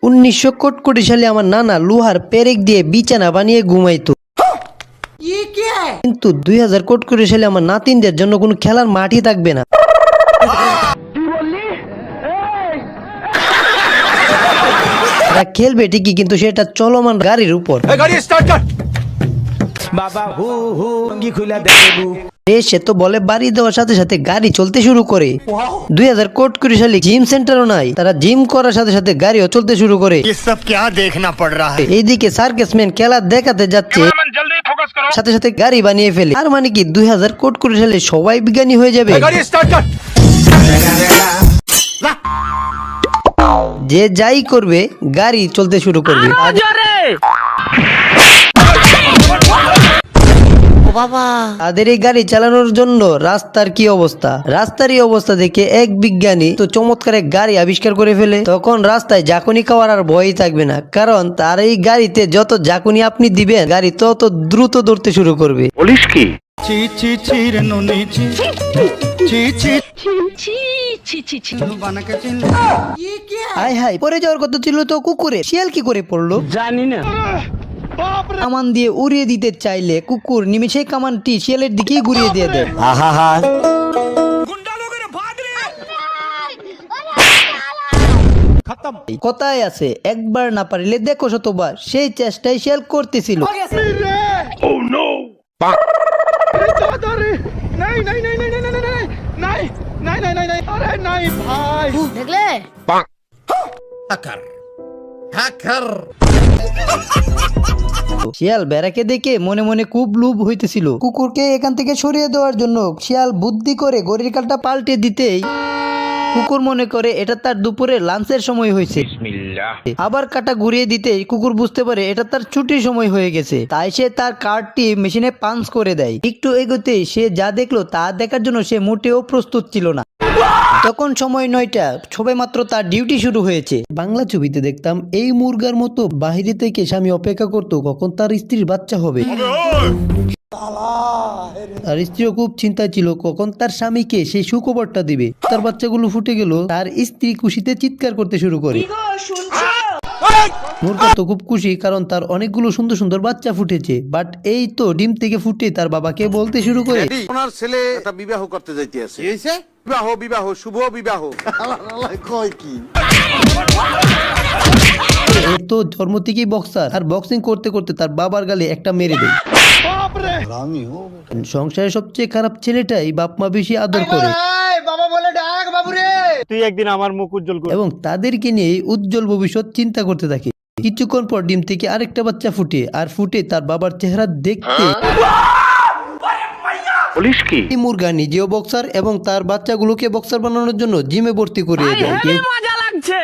1900 কোটি সালে আমার নানা লোহার পেরেক দিয়ে বিছানা বানিয়ে ঘুমাইতো। কিন্তু 2000 কোটি সালে আমার নাতিনদের জন্য কোনো খেলার মাঠই থাকবে না। তারা খেলবে ঠিকই, কিন্তু সেটা চলমান গাড়ির উপর। সে তো বলে বাড়ি দেওয়ার সাথে সাথে গাড়ি চলতে শুরু করে। 2000 কোটি সালে জিম সেন্টারও নাই, তারা জিম করার সাথে সাথে গাড়িও চলতে শুরু করে। এইদিকে সার্কাসম্যান খেলা দেখাতে যাচ্ছে, সাথে সাথে গাড়ি বানিয়ে ফেলে। আর মানে কি 2000 কোটি সালে সবাই বিজ্ঞানী হয়ে যাবে। যে যাই করবে গাড়ি চলতে শুরু করবে। তাদের এই গাড়ি চালানোর জন্য রাস্তার কি অবস্থা। রাস্তার এই অবস্থা দেখে এক বিজ্ঞানী তো চমৎকার এক গাড়ি আবিষ্কার করে ফেলে। তখন রাস্তায় ঝাঁকুনি খাওয়ার আর ভয়ই থাকবে না, কারণ তার এই গাড়িতে যত ঝাঁকুনি আপনি দিবেন গাড়ি তত দ্রুত দৌড়তে শুরু করবে। পুলিশ কি হাই হাই পরে যাওয়ার কথা ছিল তো কুকুরে, শিয়াল কি করে পড়লো জানি না। কামান দিয়ে উড়িয়ে দিতে চাইলে কুকুর নিমেষে কামানটি শিয়ালের দিকেই ঘুরিয়ে দিয়ে দেয়। কথায় আছে একবার না পারিলে দেখো শতবার, সেই চেষ্টাই শিয়াল করতেছিল। শিয়াল বেড়াকে দেখে মনে মনে খুব লোভ হইতেছিল। কুকুরকে এখান থেকে সরিয়ে দেওয়ার জন্য শিয়াল বুদ্ধি করে ঘড়ির কাঁটা পাল্টে দিতেই কুকুর মনে করে এটা তার দুপুরে লাঞ্চের সময় হয়েছে। আবার কাটা ঘুরিয়ে দিতেই কুকুর বুঝতে পারে এটা তার ছুটির সময় হয়ে গেছে, তাই সে তার কার্ডটি মেশিনে পাঞ্চ করে দেয়। একটু এগোতেই সে যা দেখলো তা দেখার জন্য সে মোটেও প্রস্তুত ছিল না। তখন সময় 9টা, সবে মাত্র তার ডিউটি শুরু হয়েছে। বাংলা ছবিতে দেখতাম এই মুরগার মতো বাহিরে থেকে স্বামী অপেক্ষা করতো কখন তার স্ত্রীর বাচ্চা হবে। তার স্ত্রীও খুব চিন্তায় ছিল কখন তার স্বামীকে সেই সুখবরটা দিবে। তার বাচ্চাগুলো ফুটে গেল, তার স্ত্রী খুশিতে চিৎকার করতে শুরু করে। মুরগা তো খুব খুশি, কারণ তার অনেকগুলো সুন্দর সুন্দর বাচ্চা ফুটেছে। বাট এই তো ডিম থেকে ফুটে তার বাবাকে বলতে শুরু করে ওনার ছেলে একটা বিবাহ করতে যাইতেছে। কি হইছে? বিবাহ বিবাহ শুভ বিবাহ। কয় কি? এ তো জন্ম থেকেই বক্সার, আর বক্সিং করতে করতে তার বাবার গালে একটা মেরে দেয়। সংসারের সবচেয়ে খারাপ ছেলেটাই বাপ মা বেশি আদর করে। বাবা বলে ডাক বাবুরে, তুই একদিন আমার মুখ উজ্জ্বল করবি। এবং তাদেরকে নিয়ে উজ্জ্বল ভবিষ্যৎ চিন্তা করতে থাকে। কিছুক্ষণ পর ডিম থেকে আরেকটা বাচ্চা ফুটে, আর ফুটে তার বাবার চেহারা দেখতে পুলিশ কি মুরগা নিজেও বক্সার এবং তার বাচ্চাগুলোকে বক্সার বানানোর জন্য জিমে ভর্তি করিয়ে দেয়। মজা লাগছে।